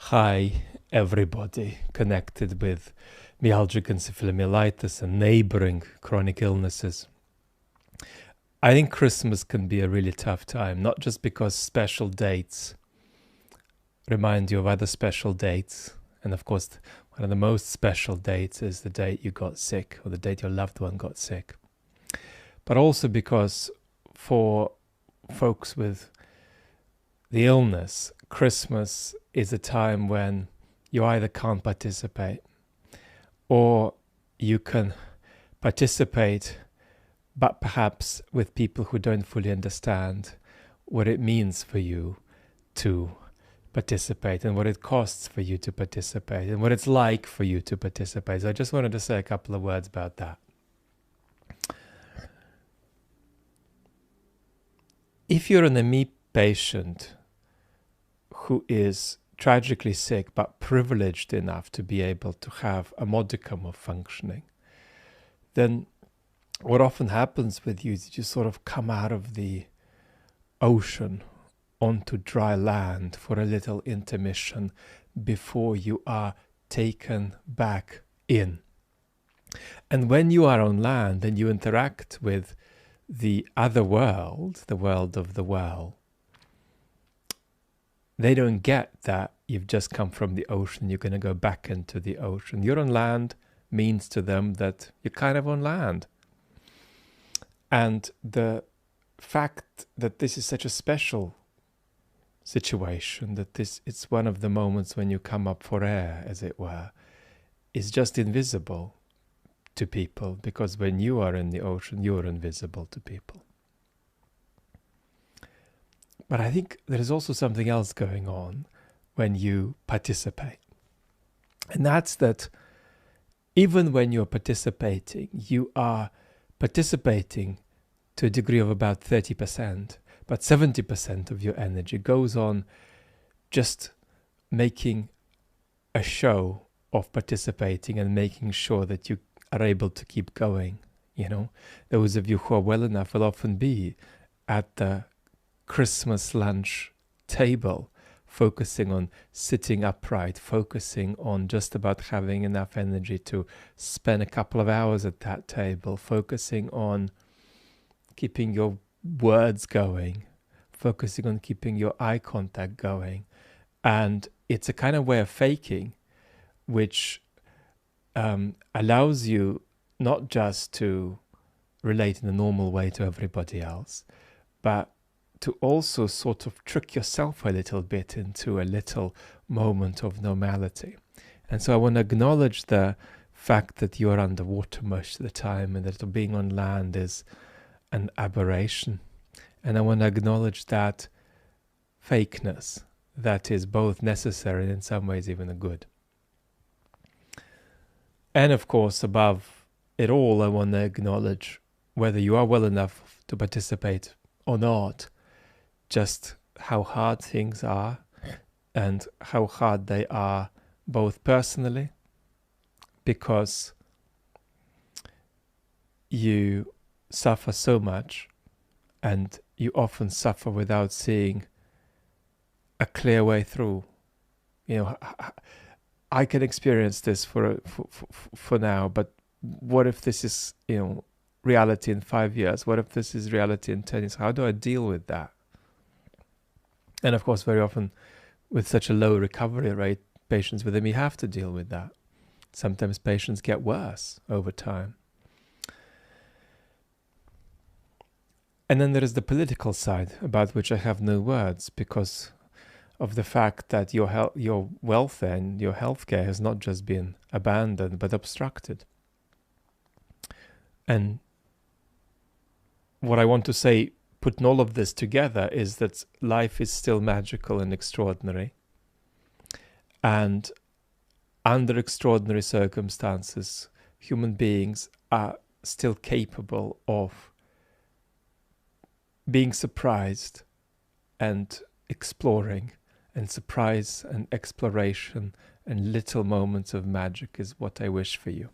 Hi, everybody connected with myalgic encephalomyelitis and neighboring chronic illnesses. I think Christmas can be a really tough time, not just because special dates remind you of other special dates. And of course, one of the most special dates is the date you got sick or the date your loved one got sick. But also because for folks with the illness, Christmas is a time when you either can't participate or you can participate, but perhaps with people who don't fully understand what it means for you to participate and what it costs for you to participate and what it's like for you to participate. So I just wanted to say a couple of words about that. If you're an ME patient who is tragically sick but privileged enough to be able to have a modicum of functioning, then what often happens with you is you sort of come out of the ocean onto dry land for a little intermission before you are taken back in. And when you are on land and you interact with the other world, the world of the well, they don't get that you've just come from the ocean, you're going to go back into the ocean. You're on land means to them that you're kind of on land. And the fact that this is such a special situation, that it's one of the moments when you come up for air, as it were, is just invisible to people, because when you are in the ocean, you're invisible to people. But I think there is also something else going on when you participate. And that's that even when you're participating, you are participating to a degree of about 30%, but 70% of your energy goes on just making a show of participating and making sure that you are able to keep going. You know, those of you who are well enough will often be at the Christmas lunch table, focusing on sitting upright, focusing on just about having enough energy to spend a couple of hours at that table, focusing on keeping your words going, focusing on keeping your eye contact going. And it's a kind of way of faking, which allows you not just to relate in a normal way to everybody else, but to also sort of trick yourself a little bit into a little moment of normality. And so I want to acknowledge the fact that you're underwater most of the time and that being on land is an aberration. And I want to acknowledge that fakeness that is both necessary and in some ways even a good. And of course, above it all, I want to acknowledge whether you are well enough to participate or not, just how hard things are and how hard they are both personally, because you suffer so much and you often suffer without seeing a clear way through. You know, I can experience this for now, but what if this is, reality in 5 years? What if this is reality in 10 years? How do I deal with that? And of course, very often with such a low recovery rate, patients with ME have to deal with that. Sometimes patients get worse over time. And then there is the political side, about which I have no words, because of the fact that your welfare and your healthcare has not just been abandoned, but obstructed. And what I want to say, putting all of this together, is that life is still magical and extraordinary. And under extraordinary circumstances, human beings are still capable of being surprised and exploring, and surprise and exploration and little moments of magic is what I wish for you.